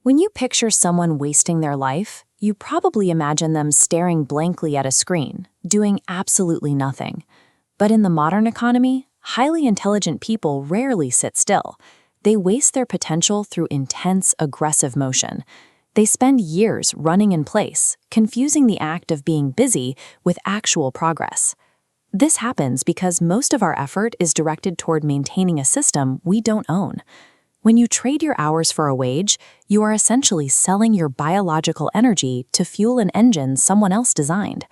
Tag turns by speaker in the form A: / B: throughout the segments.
A: When you picture someone wasting their life, you probably imagine them staring blankly at a screen, doing absolutely nothing. But in the modern economy, highly intelligent people rarely sit still. They waste their potential through intense, aggressive motion. They spend years running in place, confusing the act of being busy with actual progress. This happens because most of our effort is directed toward maintaining a system we don't own. When you trade your hours for a wage, you are essentially selling your biological energy to fuel an engine someone else designed.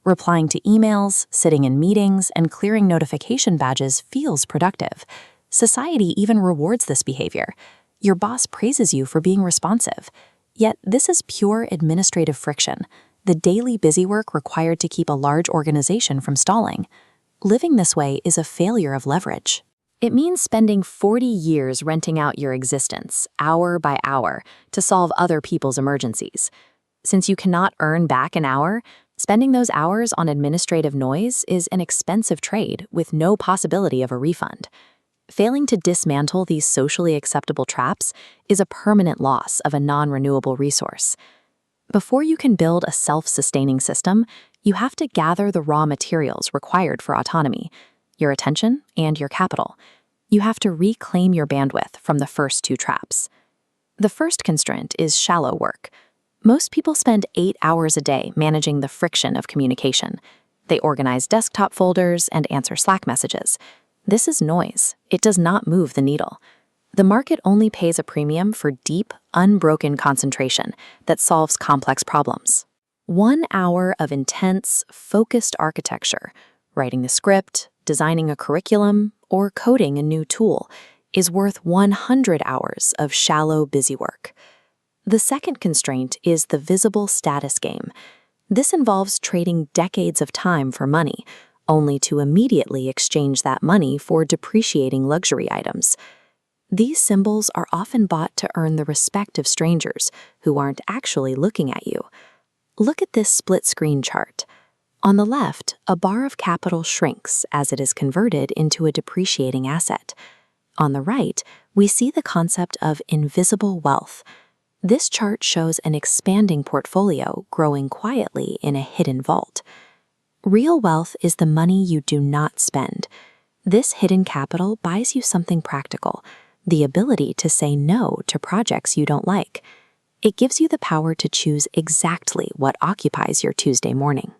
A: Replying to emails, sitting in meetings, and clearing notification badges feels productive. Society even rewards this behavior. Your boss praises you for being responsive. Yet this is pure administrative friction, the daily busy work required to keep a large organization from stalling. Living this way is a failure of leverage. It means spending 40 years renting out your existence, hour by hour, to solve other people's emergencies. Since you cannot earn back an hour, spending those hours on administrative noise is an expensive trade with no possibility of a refund. Failing to dismantle these socially acceptable traps is a permanent loss of a non-renewable resource. Before you can build a self-sustaining system, you have to gather the raw materials required for autonomy, your attention and your capital. You have to reclaim your bandwidth from the first two traps. The first constraint is shallow work. Most people spend 8 hours a day managing the friction of communication. They organize desktop folders and answer Slack messages. This is noise. It does not move the needle. The market only pays a premium for deep, unbroken concentration that solves complex problems. 1 hour of intense, focused architecture, writing the script, designing a curriculum, or coding a new tool, is worth 100 hours of shallow, busy work. The second constraint is the visible status game. This involves trading decades of time for money, only to immediately exchange that money for depreciating luxury items. These symbols are often bought to earn the respect of strangers who aren't actually looking at you. Look at this split-screen chart. On the left, a bar of capital shrinks as it is converted into a depreciating asset. On the right, we see the concept of invisible wealth. This chart shows an expanding portfolio growing quietly in a hidden vault. Real wealth is the money you do not spend. This hidden capital buys you something practical, the ability to say no to projects you don't like. It gives you the power to choose exactly what occupies your Tuesday morning.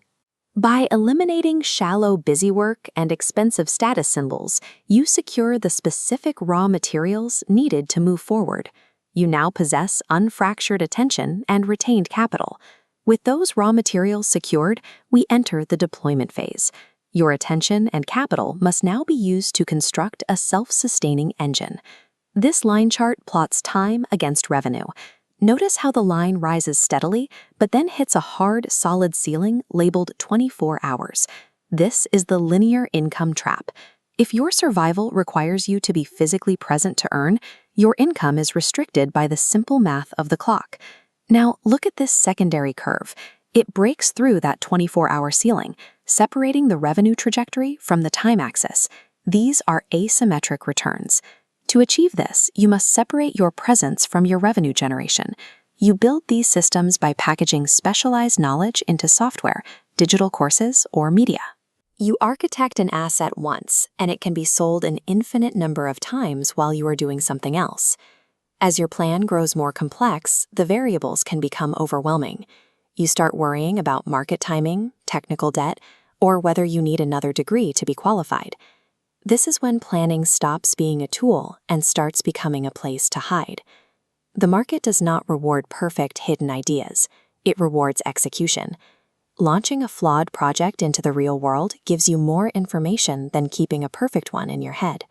A: By eliminating shallow busy work and expensive status symbols, you secure the specific raw materials needed to move forward. You now possess unfractured attention and retained capital. With those raw materials secured, we enter the deployment phase. Your attention and capital must now be used to construct a self-sustaining engine. This line chart plots time against revenue. Notice how the line rises steadily, but then hits a hard, solid ceiling labeled 24 hours. This is the linear income trap. If your survival requires you to be physically present to earn, your income is restricted by the simple math of the clock. Now, look at this secondary curve. It breaks through that 24-hour ceiling, separating the revenue trajectory from the time axis. These are asymmetric returns. To achieve this, you must separate your presence from your revenue generation. You build these systems by packaging specialized knowledge into software, digital courses, or media. You architect an asset once, and it can be sold an infinite number of times while you are doing something else. As your plan grows more complex, the variables can become overwhelming. You start worrying about market timing, technical debt, or whether you need another degree to be qualified. This is when planning stops being a tool and starts becoming a place to hide. The market does not reward perfect hidden ideas. It rewards execution. Launching a flawed project into the real world gives you more information than keeping a perfect one in your head.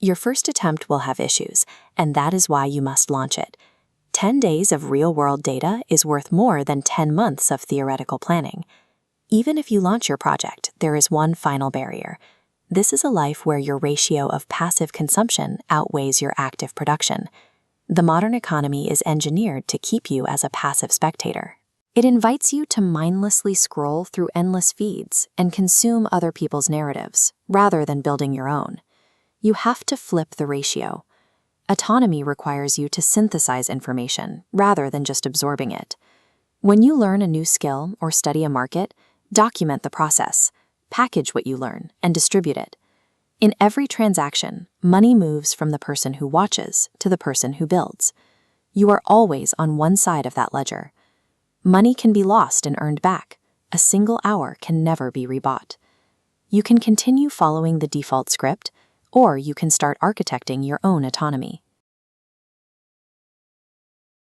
A: Your first attempt will have issues, and that is why you must launch it. 10 days of real-world data is worth more than 10 months of theoretical planning. Even if you launch your project, there is one final barrier. This is a life where your ratio of passive consumption outweighs your active production. The modern economy is engineered to keep you as a passive spectator. It invites you to mindlessly scroll through endless feeds and consume other people's narratives, rather than building your own. You have to flip the ratio. Autonomy requires you to synthesize information rather than just absorbing it. When you learn a new skill or study a market, document the process, package what you learn, and distribute it. In every transaction, money moves from the person who watches to the person who builds. You are always on one side of that ledger. Money can be lost and earned back. A single hour can never be rebought. You can continue following the default script, or you can start architecting your own autonomy.